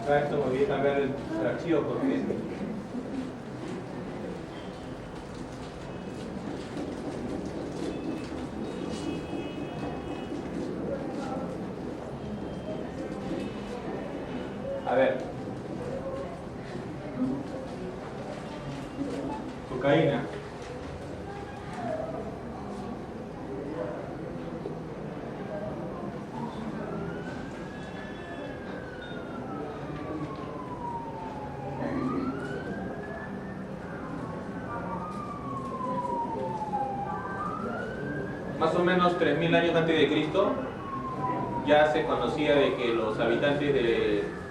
Acá esto me olvidé cambiar el archivo porque a ver, cocaína. Más o menos 3000 años antes de Cristo ya se conocía de que los habitantes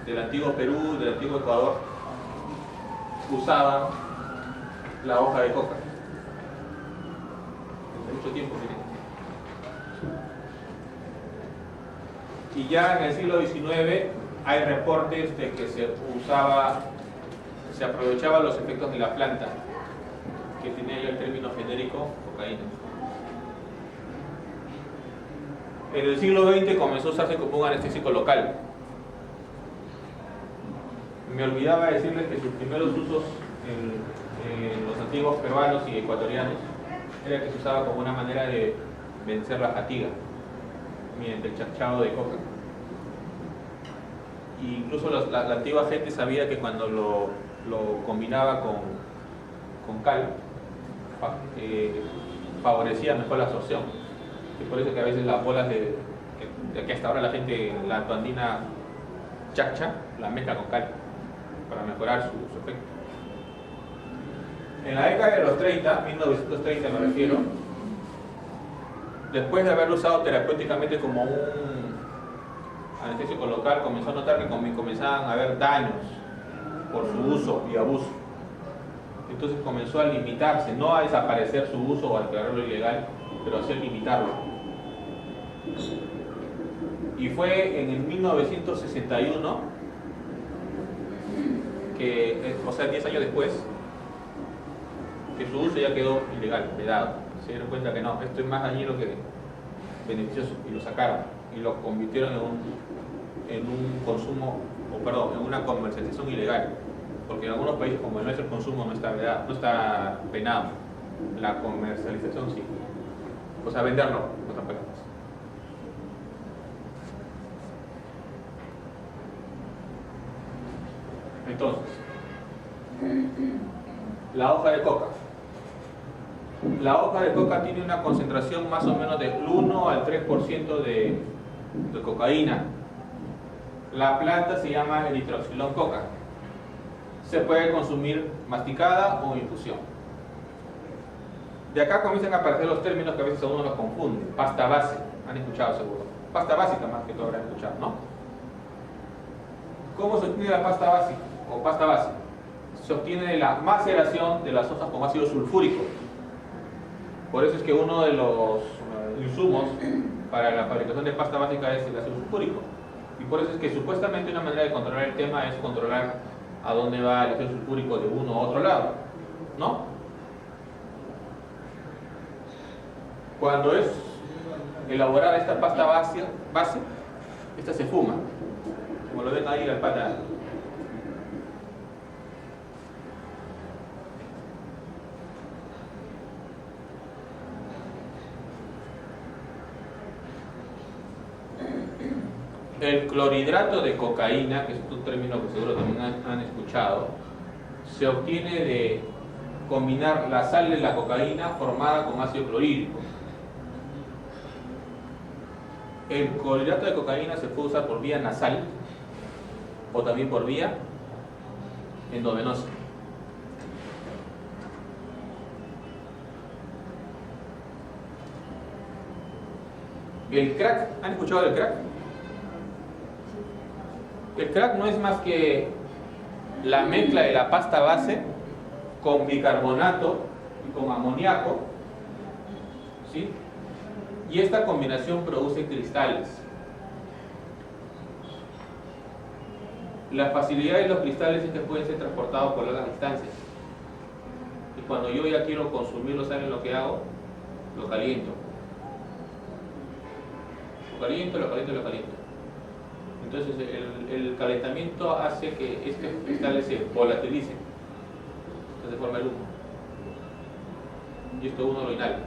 del antiguo Perú, del antiguo Ecuador, usaban la hoja de coca. Hace mucho tiempo, miren. Y ya en el siglo XIX hay reportes de que se aprovechaba los efectos de la planta, que tenía ya el término genérico cocaína. En el siglo XX comenzó a usarse como un anestésico local. Me olvidaba decirles que sus primeros usos en los antiguos peruanos y ecuatorianos era que se usaba como una manera de vencer la fatiga mediante el chachado de coca. E incluso la antigua gente sabía que cuando lo combinaba con cal favorecía mejor la absorción. Y por eso que a veces las bolas de que hasta ahora la gente, la antoandina chacha, la mezcla con cal para mejorar su efecto. En la década de los 30, 1930 me refiero, después de haberlo usado terapéuticamente como un anestésico local, comenzó a notar que comenzaban a haber daños por su uso y abuso. Entonces comenzó a limitarse, no a desaparecer su uso o a declararlo ilegal, pero así a limitarlo. Y fue en el 1961 que, o sea, 10 años después, que su uso ya quedó ilegal, vedado. Se dieron cuenta que no, esto es más dañino que beneficioso, y lo sacaron y lo convirtieron en un consumo, o perdón, en una comercialización ilegal, porque en algunos países como el nuestro el consumo no está vedado, no está penado, la comercialización sí, o sea, venderlo, no está penado. Entonces, la hoja de coca. La hoja de coca tiene una concentración más o menos del 1 al 3% de cocaína. La planta se llama Erythrocylon coca. Se puede consumir masticada o infusión. De acá comienzan a aparecer los términos que a veces a uno los confunde. Pasta base, han escuchado seguro. Pasta básica más que todo habrán escuchado, ¿no? ¿Cómo se obtiene la pasta básica o pasta base? Se obtiene de la maceración de las hojas con ácido sulfúrico. Por eso es que uno de los insumos para la fabricación de pasta básica es el ácido sulfúrico. Y por eso es que supuestamente una manera de controlar el tema es controlar a dónde va el ácido sulfúrico de uno a otro lado, ¿no? Cuando es elaborada esta pasta base, esta se fuma, como lo ven ahí en la pata. El clorhidrato de cocaína, que es un término que seguro también han escuchado, se obtiene de combinar la sal de la cocaína formada con ácido clorhídrico. El clorhidrato de cocaína se puede usar por vía nasal o también por vía endovenosa. El crack, ¿han escuchado del crack? El crack no es más que la mezcla de la pasta base con bicarbonato y con amoníaco, ¿sí? Y esta combinación produce cristales. La facilidad de los cristales es que pueden ser transportados por largas distancias. Y cuando yo ya quiero consumirlo, ¿saben lo que hago? Lo caliento. Lo caliento. Entonces Entonces el calentamiento hace que estos cristales se volatilicen, se forma el humo, y esto uno lo inhala.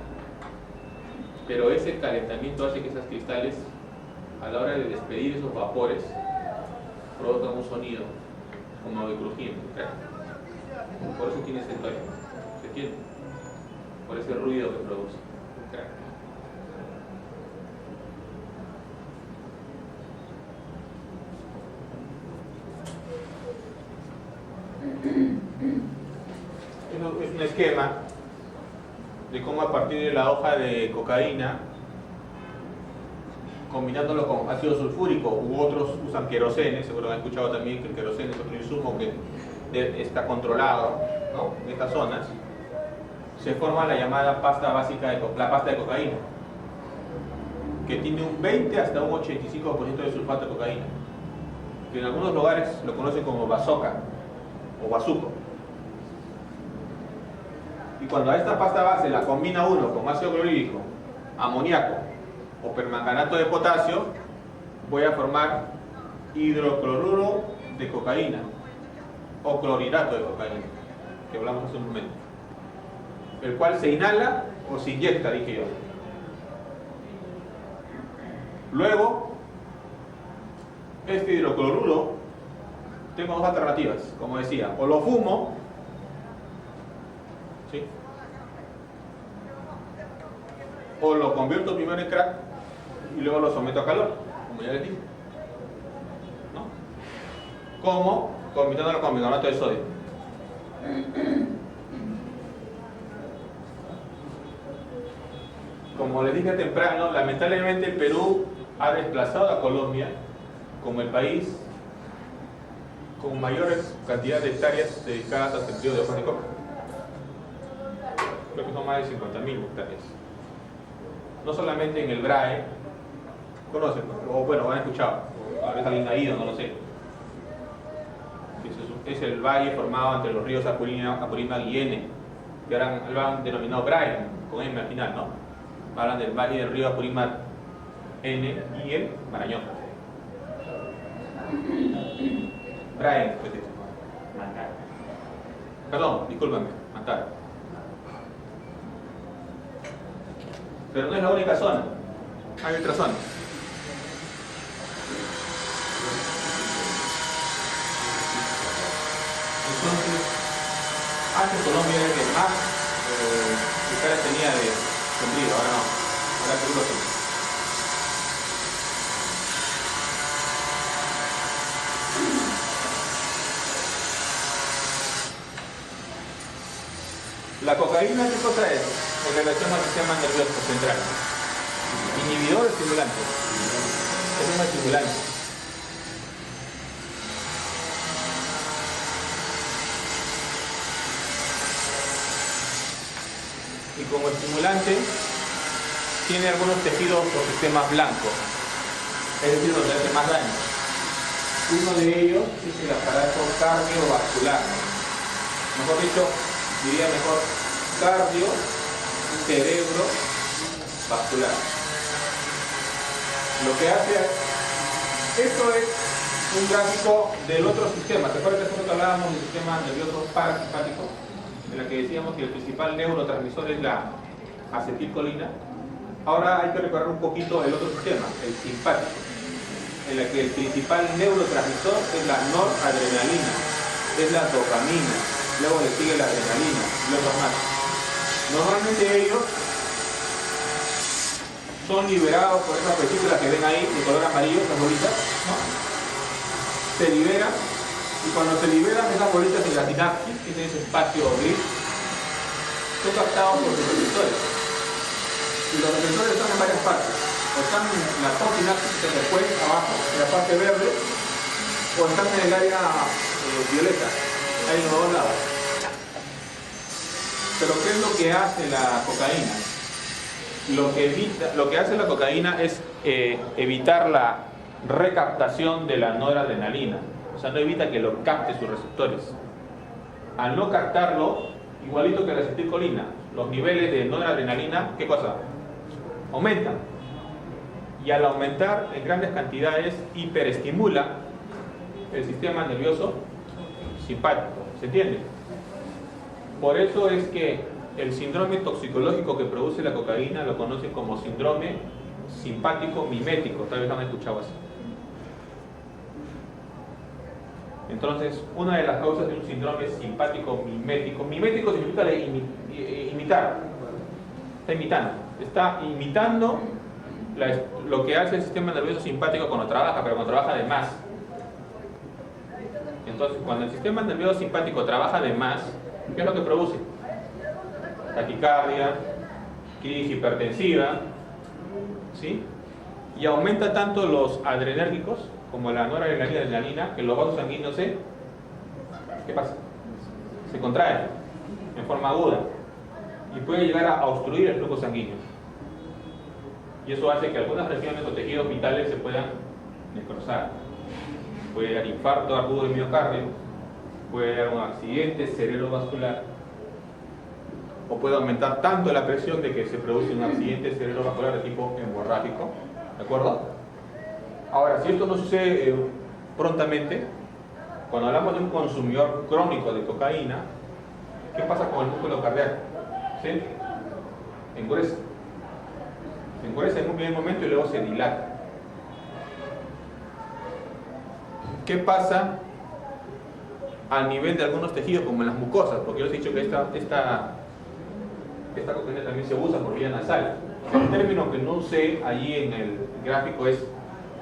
Pero ese calentamiento hace que esos cristales, a la hora de despedir esos vapores, provocan un sonido como de crujiente. Por eso tiene ese tono, ¿se entiende? Por ese ruido que produce. Es un esquema de cómo a partir de la hoja de cocaína, combinándolo con ácido sulfúrico u otros usan querosene, seguro han escuchado también que el querosene es otro insumo que está controlado, ¿no?, en estas zonas, se forma la llamada pasta básica la pasta de cocaína, que tiene un 20 hasta un 85% de sulfato de cocaína, que en algunos lugares lo conocen como bazoca o bazuco. Y cuando a esta pasta base la combina uno con ácido clorhídrico, amoníaco o permanganato de potasio, voy a formar hidrocloruro de cocaína o clorhidrato de cocaína, que hablamos hace un momento, el cual se inhala o se inyecta, dije yo. Luego, este hidrocloruro, tengo dos alternativas, como decía, o lo fumo, ¿sí?, o lo convierto primero en crack y luego lo someto a calor, como ya les dije, ¿no? Como combinándolo con bicarbonato de sodio. Como les dije temprano, lamentablemente el Perú ha desplazado a Colombia como el país con mayores cantidades de hectáreas dedicadas al sembrío de hojas de coca. Creo que son más de 50.000 hectáreas. No solamente en el BRAE, conocen, o bueno, han escuchado, o a veces alguien ha ido, no lo sé. Es el valle formado entre los ríos Apurímac y Ene, que ahora lo han denominado BRAE, con M al final, ¿no? Hablan del valle del río Apurímac, Ene y el Marañón. BRAE, pues es Mantar. Perdón, discúlpenme, Mantar. Pero no es la única zona, hay otra zona. Entonces, antes Colombia era el que más hectáreas tenía de sembrío, ahora no, ahora Perú lo tiene. La cocaína, ¿qué cosa es? En relación al sistema nervioso central. Inhibidor o estimulante. Es un estimulante. Y como estimulante tiene algunos tejidos o sistemas blancos, es decir, donde hace más daño. Uno de ellos es el aparato cardiovascular. Mejor dicho, diría mejor cardio, cerebro, vascular. Lo que hace, esto es un gráfico del otro sistema. ¿Se acuerdan que hablábamos del sistema nervioso parasimpático? En la que decíamos que el principal neurotransmisor es la acetilcolina. Ahora hay que recorrer un poquito el otro sistema, el simpático, en la que el principal neurotransmisor es la noradrenalina, es la dopamina, luego le sigue la adrenalina y otros más. Normalmente ellos son liberados por esas vesículas que ven ahí de color amarillo, esas bolitas, ¿no? Se liberan, y cuando se liberan esas bolitas en la sinapsis, que es ese espacio gris, son captados por los receptores. Y los receptores están en varias partes. O están en la possinapsis, que después abajo, en la parte verde, o están en el área violeta, ahí en los dos lados. Pero ¿qué es lo que hace la cocaína? Lo que hace la cocaína es evitar la recaptación de la noradrenalina. O sea, no evita que lo capte sus receptores. Al no captarlo, igualito que la acetilcolina, los niveles de noradrenalina, ¿qué cosa? Aumentan. y al aumentar en grandes cantidades hiperestimula el sistema nervioso simpático. ¿Se entiende? Por eso es que el síndrome toxicológico que produce la cocaína lo conocen como síndrome simpático mimético. Tal vez lo han escuchado así. Entonces, una de las causas de un síndrome simpático mimético, mimético significa imitar, está imitando lo que hace el sistema nervioso simpático cuando trabaja, pero cuando trabaja de más. Entonces, cuando el sistema nervioso simpático trabaja de más, ¿qué es lo que produce? Taquicardia, crisis hipertensiva, ¿sí? Y aumenta tanto los adrenérgicos como la noradrenalina y la adrenalina, que los vasos sanguíneos ¿qué pasa? Se contraen en forma aguda y puede llegar a obstruir el flujo sanguíneo. Y eso hace que algunas regiones o tejidos vitales se puedan necrosar. Puede dar infarto agudo del miocardio, puede dar un accidente cerebrovascular, o puede aumentar tanto la presión de que se produce un accidente cerebrovascular de tipo hemorrágico. ¿De acuerdo? Ahora, si esto no sucede prontamente, cuando hablamos de un consumidor crónico de cocaína, ¿qué pasa con el músculo cardíaco? ¿Sí? Engruesa. Se engruesa en un primer momento y luego se dilata. ¿Qué pasa a nivel de algunos tejidos, como en las mucosas? Porque yo les he dicho que esta cocaína también se usa por vía nasal. El término que no usé allí en el gráfico es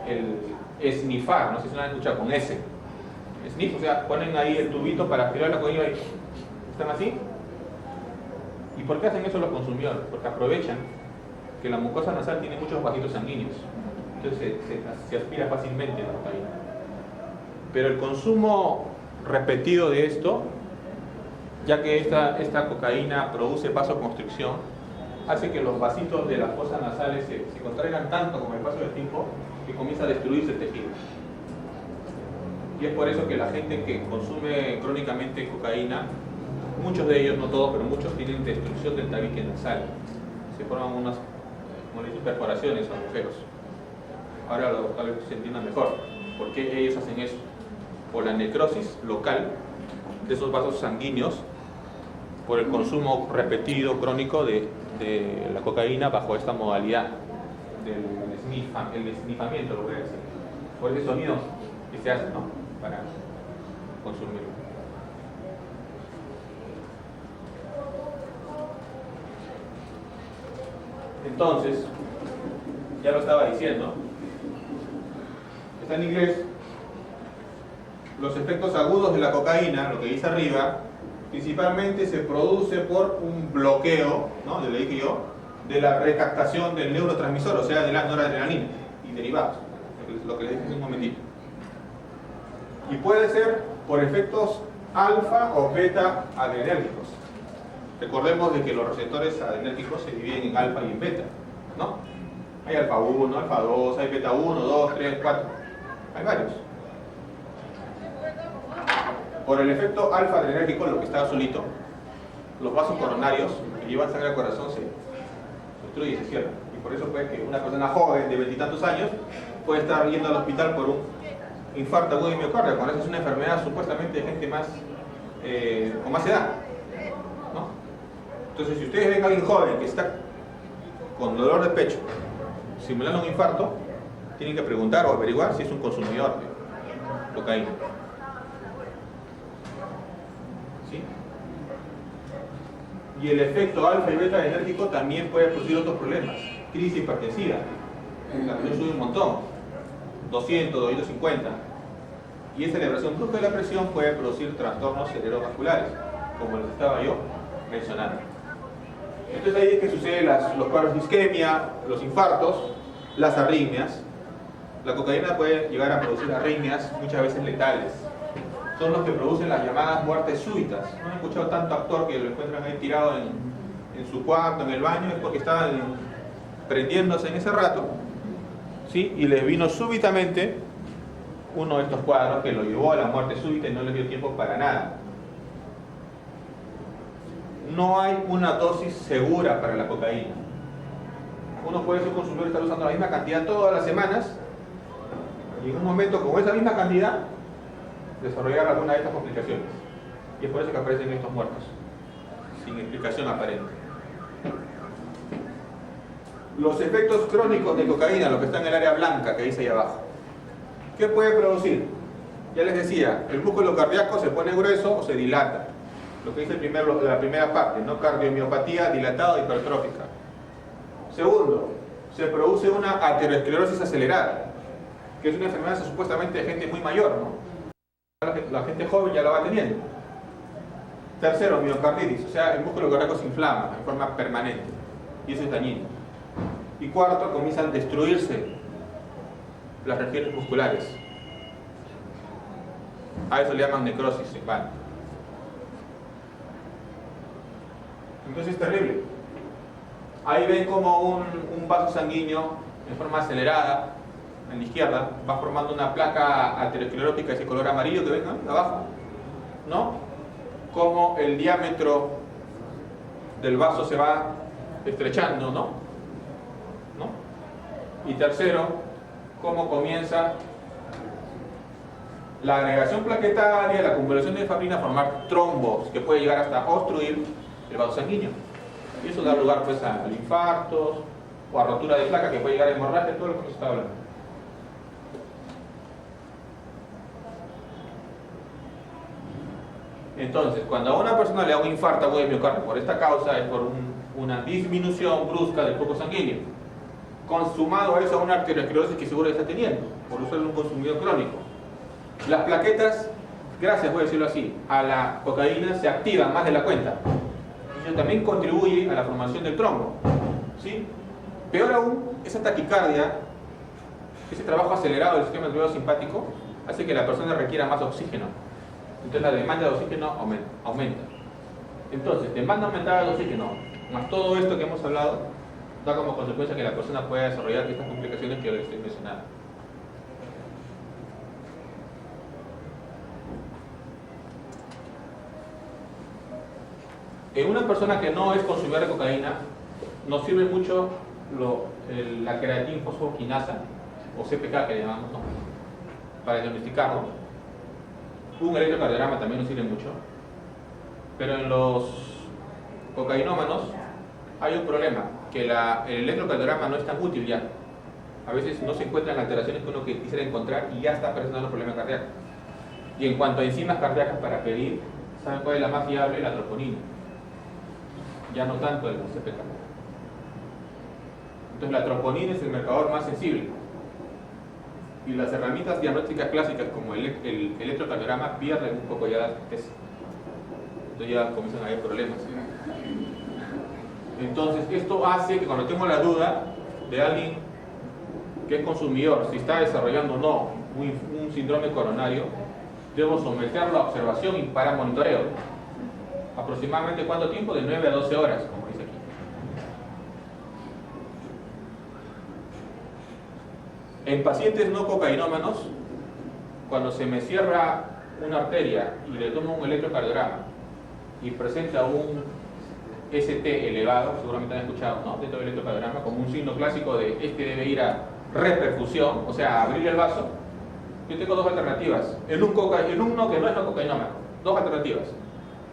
el esnifar, no sé si lo han escuchado, con S. Sniff, o sea, ponen ahí el tubito para aspirar la cocaína y están así. ¿Y por qué hacen eso los consumidores? Porque aprovechan que la mucosa nasal tiene muchos vasitos sanguíneos, entonces se aspira fácilmente la cocaína. Pero el consumo repetido de esto, ya que esta cocaína produce vasoconstricción, hace que los vasitos de las fosas nasales se contraigan tanto con el paso del tiempo que comienza a destruirse el tejido. Y es por eso que la gente que consume crónicamente cocaína, muchos de ellos, no todos, pero muchos tienen destrucción del tabique nasal. Se forman unas perforaciones o agujeros. Ahora tal vez se entienda mejor por qué ellos hacen eso. Por la necrosis local de esos vasos sanguíneos, por el consumo repetido, crónico de la cocaína bajo esta modalidad del esnifamiento, lo voy a decir. Por ese sonido que se hace, ¿no? Para consumirlo. Entonces, ya lo estaba diciendo, está en inglés, los efectos agudos de la cocaína, lo que dice arriba, principalmente se produce por un bloqueo, ¿no? Le dije yo, de la recaptación del neurotransmisor, o sea, de la noradrenalina y derivados, lo que les dije hace un momentito. Y puede ser por efectos alfa o beta adrenérgicos. Recordemos de que los receptores adrenérgicos se dividen en alfa y en beta, ¿no? Hay alfa 1, alfa 2, hay beta 1, 2, 3, 4, hay varios. Por el efecto alfa adrenérgico, lo que está solito, los vasos coronarios que llevan sangre al corazón se obstruyen y se cierran. Y por eso puede que una persona joven de 20 y tantos años puede estar yendo al hospital por un infarto agudo de miocardio, cuando esa es una enfermedad supuestamente de gente más con más edad, ¿no? Entonces, si ustedes ven a alguien joven que está con dolor de pecho simulando un infarto, tienen que preguntar o averiguar si es un consumidor de cocaína. ¿Sí? Y el efecto alfa y beta adrenérgico también puede producir otros problemas. Crisis hipertensiva, la presión sube un montón, 200, 250. Y esa elevación brusca de la presión puede producir trastornos cerebrovasculares, como les estaba yo mencionando. Entonces ahí es que suceden los cuadros de isquemia, los infartos, las arritmias. La cocaína puede llegar a producir arritmias muchas veces letales. Son los que producen las llamadas muertes súbitas. ¿No han escuchado tanto actor que lo encuentran ahí tirado en su cuarto, en el baño? Es porque estaban prendiéndose en ese rato, ¿sí? Y les vino súbitamente uno de estos cuadros que lo llevó a la muerte súbita y no les dio tiempo para nada. No hay una dosis segura para la cocaína. uno puede ser consumidor y estar usando la misma cantidad todas las semanas y en un momento con esa misma cantidad desarrollar alguna de estas complicaciones. Y es por eso que aparecen estos muertos, sin explicación aparente. Los efectos crónicos de cocaína, lo que está en el área blanca que dice ahí abajo. ¿Qué puede producir? Ya les decía, el músculo cardíaco se pone grueso o se dilata. Lo que dice la primera parte, ¿no? Cardiomiopatía dilatada hipertrófica. Segundo, se produce una aterosclerosis acelerada, que es una enfermedad supuestamente de gente muy mayor, ¿no? La gente joven ya la va teniendo. Tercero, miocarditis, o sea, el músculo cardíaco se inflama en forma permanente y eso es dañino. Y cuarto, comienzan a destruirse las regiones musculares. A eso le llaman necrosis en vano. Entonces es terrible. Ahí ven como un vaso sanguíneo en forma acelerada en la izquierda va formando una placa aterosclerótica de ese color amarillo que ven, ¿no? Abajo, ¿no? Como el diámetro del vaso se va estrechando, ¿no? Y tercero, cómo comienza la agregación plaquetaria, la acumulación de nefaprina a formar trombos que puede llegar hasta obstruir el vaso sanguíneo. Y eso da lugar pues a infartos o a rotura de placa que puede llegar a hemorragia, todo lo que se está hablando. Entonces, cuando a una persona le da un infarto agudo de miocardio por esta causa es por una disminución brusca del flujo sanguíneo, consumado a eso a una arteriosclerosis que seguro está teniendo, por uso de un consumidor crónico. Las plaquetas, gracias, voy a decirlo así, a la cocaína se activan más de la cuenta. Eso también contribuye a la formación del trombo, ¿sí? Peor aún, esa taquicardia, ese trabajo acelerado del sistema nervioso simpático, hace que la persona requiera más oxígeno. Entonces la demanda de oxígeno aumenta. Entonces, demanda aumentada de oxígeno, más todo esto que hemos hablado, da como consecuencia que la persona pueda desarrollar estas complicaciones que les estoy mencionando. En una persona que no es consumidor de cocaína, nos sirve mucho la creatina fosfoquinasa, o CPK que le llamamos, ¿no? Para diagnosticarlo. Un electrocardiograma también nos sirve mucho. Pero en los cocainómanos hay un problema, que el electrocardiograma no es tan útil ya. A veces no se encuentran alteraciones que uno quisiera encontrar y ya está presentando problemas cardíacos. Y en cuanto a enzimas cardíacas para pedir, ¿saben cuál es la más fiable? La troponina. Ya no tanto el CPK. Entonces la troponina es el marcador más sensible. Y las herramientas diagnósticas clásicas como el electrocardiograma pierden un poco ya la certeza. Entonces ya comienzan a haber problemas. Entonces esto hace que cuando tengo la duda de alguien que es consumidor, si está desarrollando o no un síndrome coronario, debo someterlo a observación y para monitoreo. ¿Aproximadamente cuánto tiempo? De 9 a 12 horas, como dice aquí. En pacientes no cocainómanos, cuando se me cierra una arteria y le tomo un electrocardiograma y presenta un ST elevado, seguramente han escuchado, ¿no? Dentro del electrocardiograma, como un signo clásico de este debe ir a reperfusión, o sea, a abrir el vaso. Yo tengo dos alternativas. En uno que no es no cocainómano, dos alternativas.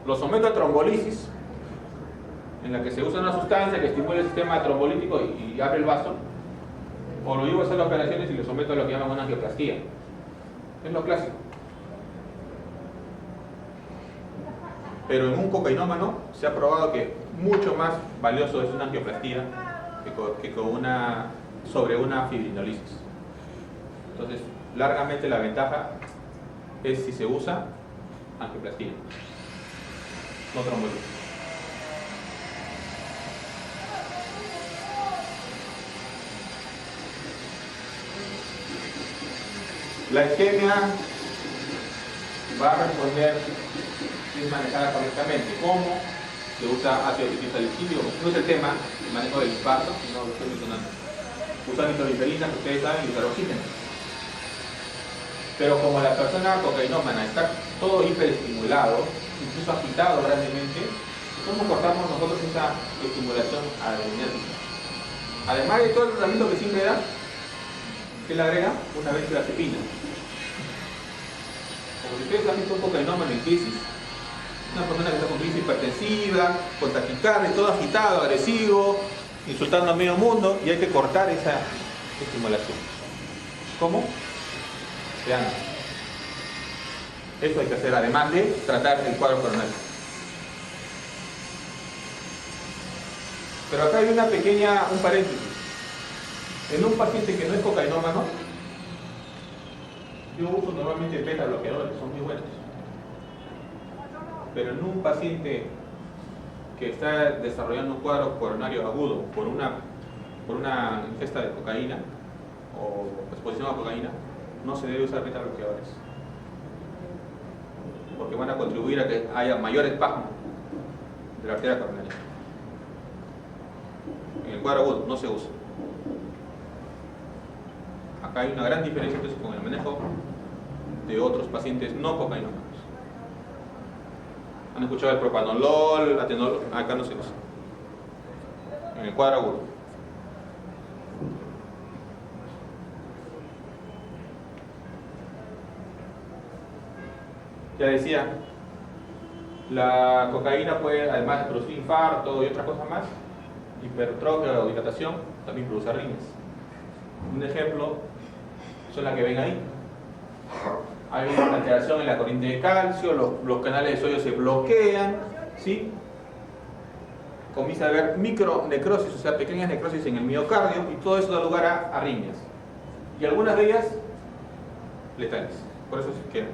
Lo someto a trombolisis, en la que se usa una sustancia que estimula el sistema trombolítico y abre el vaso, o lo llevo a hacer las operaciones y lo someto a lo que llaman una angioplastía. Es lo clásico. Pero en un cocainómano se ha probado que mucho más valioso es una angioplastía que sobre una fibrinolisis. Entonces, largamente la ventaja es si se usa angioplastía, no trombolisis. La isquemia va a responder si es manejada correctamente. ¿Cómo? Se usa ácido acetilsalicílico. No es el tema, el manejo del infarto, no lo estoy mencionando. Usa nitroglicerina, que ustedes saben, y usar oxígeno. Pero como la persona cocainómana está todo hiperestimulado, incluso agitado grandemente, ¿cómo cortamos nosotros esa estimulación adrenérgica? Además de todo el tratamiento que siempre da, ¿qué le agrega? Una benzodiazepina. Como si ustedes han visto un cocainómano en crisis, una persona que está con crisis hipertensiva, con taquicardia, todo agitado, agresivo, insultando a medio mundo, y hay que cortar esa estimulación. ¿Cómo? Vean. Eso hay que hacer, además de tratar el cuadro coronario. Pero acá hay un paréntesis. En un paciente que no es cocainómano, yo uso normalmente beta bloqueadores, que son muy buenos. Pero en un paciente que está desarrollando un cuadro coronario agudo por una ingesta de cocaína o exposición a cocaína, no se debe usar beta bloqueadores, porque van a contribuir a que haya mayor espasmo de la arteria coronaria. En el cuadro agudo no se usa. Acá hay una gran diferencia entonces con el manejo de otros pacientes no cocainómanos. ¿Han escuchado el propanolol, atenolol? Acá no se usa. En el cuadro agudo. Ya decía, la cocaína puede, además de producir infarto y otras cosas más, hipertrofia o dilatación, también produce arritmias. Un ejemplo son las que ven ahí. Hay una alteración en la corriente de calcio, los canales de sodio se bloquean, ¿sí? Comienza a haber micronecrosis, o sea, pequeñas necrosis en el miocardio, y todo eso da lugar a arritmias. Y algunas de ellas letales. Por eso es que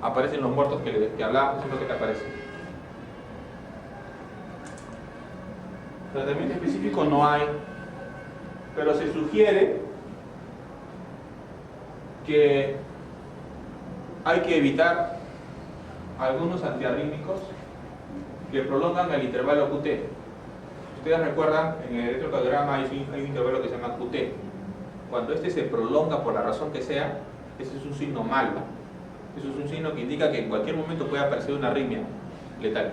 aparecen los muertos que hablábamos, es lo que te aparece. Tratamiento específico no hay, pero se sugiere que hay que evitar algunos antiarrítmicos que prolongan el intervalo QT. Ustedes recuerdan, en el electrocardiograma hay un intervalo que se llama QT. Cuando este se prolonga por la razón que sea, ese es un signo malo. Eso es un signo que indica que en cualquier momento puede aparecer una arritmia letal.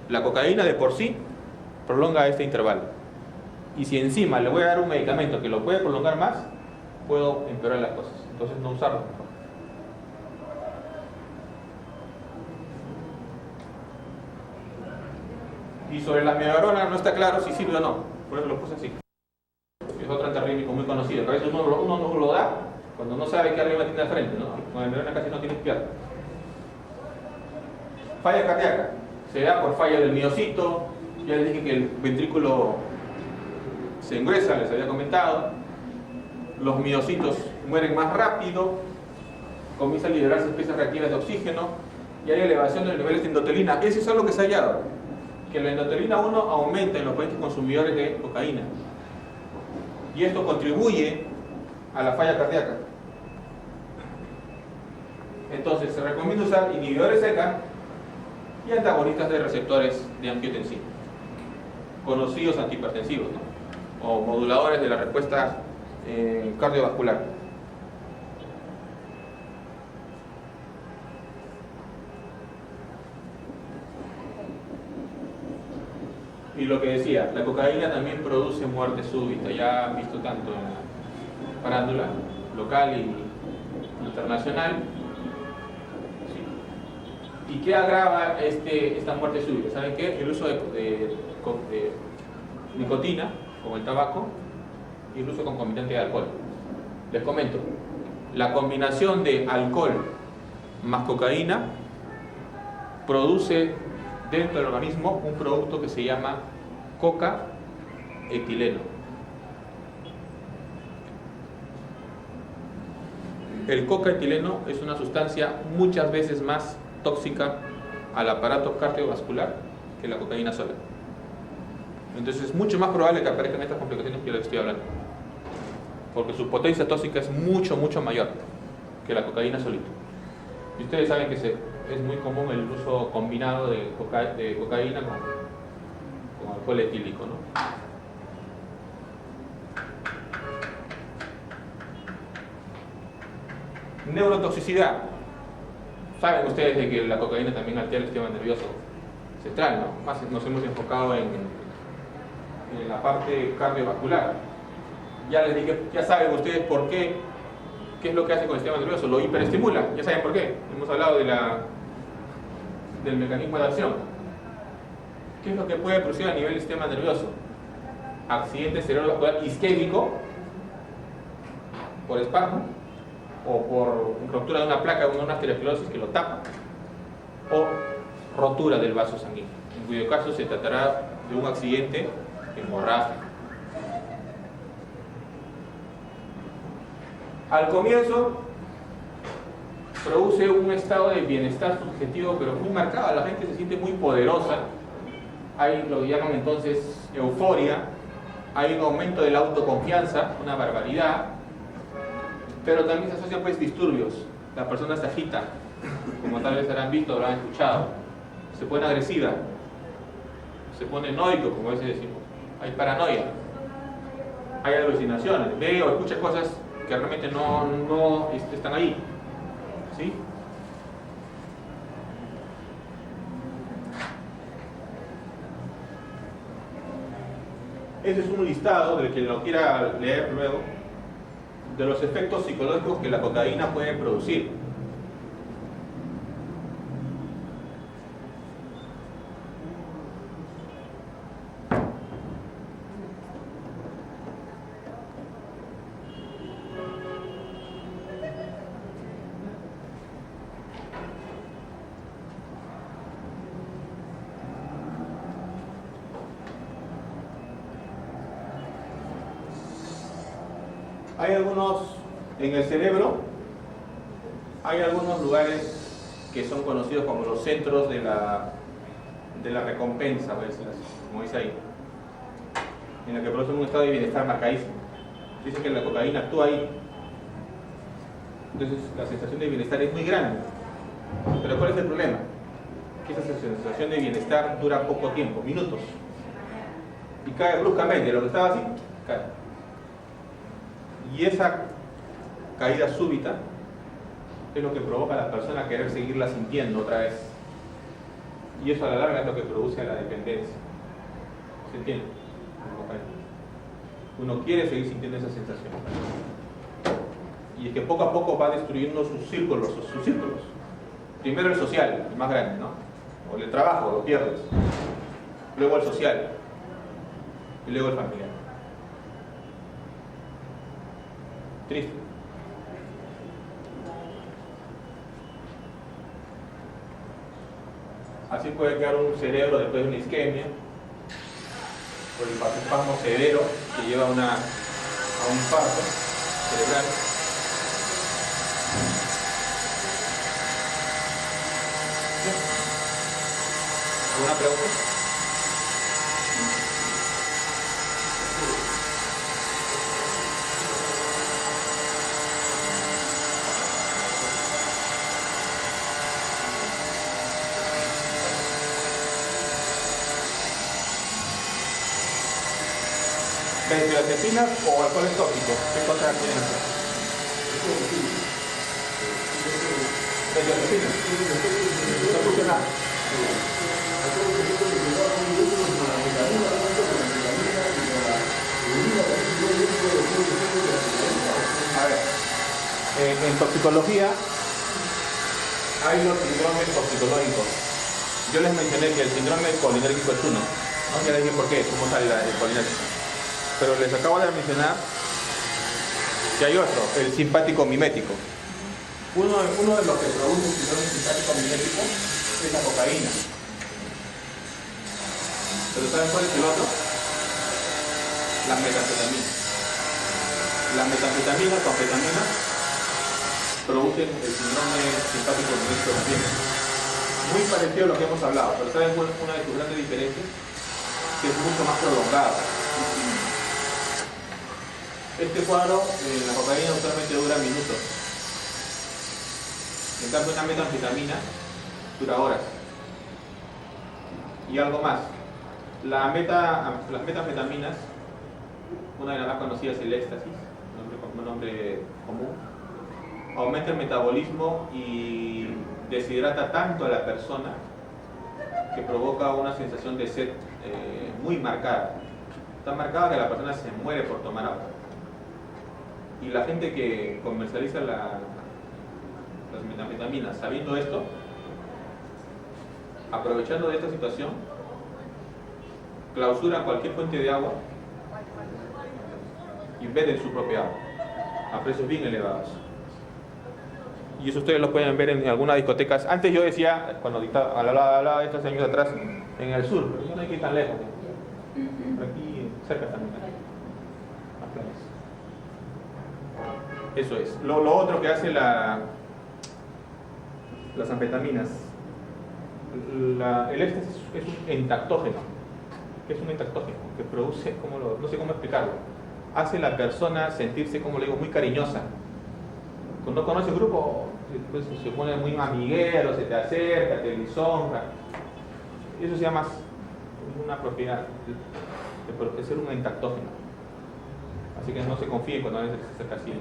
La cocaína de por sí prolonga este intervalo. Y si encima le voy a dar un medicamento que lo puede prolongar más, puedo empeorar las cosas. Entonces no usarlo mejor. Y sobre la amiodarona no está claro si sirve o no. Por eso lo puse así. Es otro antiarrítmico muy conocido. A veces uno no lo da cuando no sabe qué arritmia tiene al frente, ¿no? Con la amiodarona casi no tiene izquierda. Falla cardíaca. Se da por falla del miocito. Ya les dije que el ventrículo se engruesa, les había comentado. Los miocitos mueren más rápido, comienzan a liberarse especies reactivas de oxígeno y hay elevación de los niveles de endotelina. Eso es algo que se ha hallado, que la endotelina 1 aumenta en los pacientes consumidores de cocaína, y esto contribuye a la falla cardíaca. Entonces se recomienda usar inhibidores ECA y antagonistas de receptores de angiotensina, conocidos antihipertensivos, ¿no? O moduladores de la respuesta cardiovascular. Y lo que decía, la cocaína también produce muerte súbita, ya han visto tanto en la farándula local y internacional. ¿Sí? ¿Y qué agrava esta muerte súbita? ¿Saben qué? El uso de nicotina, como el tabaco, y el uso concomitante de alcohol. Les comento, la combinación de alcohol más cocaína produce dentro del organismo un producto que se llama coca-etileno. El coca-etileno es una sustancia muchas veces más tóxica al aparato cardiovascular que la cocaína sola. Entonces es mucho más probable que aparezcan estas complicaciones que yo les estoy hablando, porque su potencia tóxica es mucho mayor que la cocaína solita. Y ustedes saben que es muy común el uso combinado de cocaína con alcohol etílico, ¿no? Neurotoxicidad. Saben ustedes de que la cocaína también altera el sistema nervioso central, ¿no? Más nos hemos enfocado en en la parte cardiovascular. Ya les dije, ya saben ustedes por qué, qué es lo que hace con el sistema nervioso, lo hiperestimula, ya saben por qué. Hemos hablado de del mecanismo de acción. ¿Qué es lo que puede producir a nivel del sistema nervioso? Accidente cerebrovascular isquémico por espasmo o por ruptura de una placa de una arteriosclerosis que lo tapa, o rotura del vaso sanguíneo, en cuyo caso se tratará de un accidente hemorrágico. Al comienzo produce un estado de bienestar subjetivo pero muy marcado, la gente se siente muy poderosa, hay lo que llaman entonces euforia, hay un aumento de la autoconfianza, una barbaridad, pero también se asocian pues disturbios, la persona se agita, como tal vez habrán visto o habrán escuchado, se pone agresiva, se pone noico, como a veces decimos, hay paranoia, hay alucinaciones, ve o escucha cosas que realmente no están ahí, ¿sí? Ese es un listado, del que lo quiera leer luego, de los efectos psicológicos que la cocaína puede producir. Hay algunos, en el cerebro, hay algunos lugares que son conocidos como los centros de la recompensa, como dice ahí, en la que producen un estado de bienestar marcadísimo. Dice que la cocaína actúa ahí. Entonces la sensación de bienestar es muy grande. Pero ¿cuál es el problema? Que esa sensación de bienestar dura poco tiempo, minutos. Y cae bruscamente, lo que estaba así, cae. Y esa caída súbita es lo que provoca a la persona a querer seguirla sintiendo otra vez. Y eso a la larga es lo que produce la dependencia. ¿Se entiende? Uno quiere seguir sintiendo esa sensación. Y es que poco a poco va destruyendo sus círculos. Primero el social, el más grande, ¿no? O el trabajo, lo pierdes. Luego el social. Y luego el familiar. Triste. Así puede quedar un cerebro después de una isquemia, por el espasmo severo que lleva a un infarto cerebral. ¿Alguna pregunta? ¿Benzodiazepinas o alcoholes tóxicos? ¿Qué cosas tienen que hacer? ¿Benzodiazepinas? No escucho nada. A ver, en toxicología hay los síndromes toxicológicos. Yo les mencioné que el síndrome colinérgico es uno, ¿no? Ya les dije por qué, cómo sale el colinérgico. Pero les acabo de mencionar que hay otro, el simpático mimético. Uno de los que produce el síndrome simpático mimético es la cocaína. ¿Pero saben cuál es el otro? La metanfetamina. Las metanfetaminas o anfetaminas producen el síndrome simpático mimético también. Muy parecido a lo que hemos hablado, pero ¿saben una de sus grandes diferencias? Que es mucho más prolongado. Este cuadro, la cocaína usualmente dura minutos. En cambio, una metanfetamina dura horas. Y algo más. Las metanfetaminas, una de las más conocidas es el éxtasis, nombre común, aumenta el metabolismo y deshidrata tanto a la persona que provoca una sensación de sed muy marcada. Está marcado que la persona se muere por tomar agua. Y la gente que comercializa las metanfetaminas, sabiendo esto, aprovechando de esta situación, clausuran cualquier fuente de agua y venden su propia agua a precios bien elevados. Y eso ustedes lo pueden ver en algunas discotecas. Antes yo decía, cuando hablaba de estos años atrás, en el sur, pero no hay que ir tan lejos. Por aquí cerca también. Eso es. Lo otro que hace las anfetaminas. El éxtasis es un entactógeno. ¿Qué es un entactógeno? Que produce, no sé cómo explicarlo. Hace a la persona sentirse, como le digo, muy cariñosa. Cuando conoce el grupo, pues, se pone muy amiguero, se te acerca, te lisonja. Eso se llama una propiedad de ser un entactógeno. Así que no se confíen cuando a veces se acerca así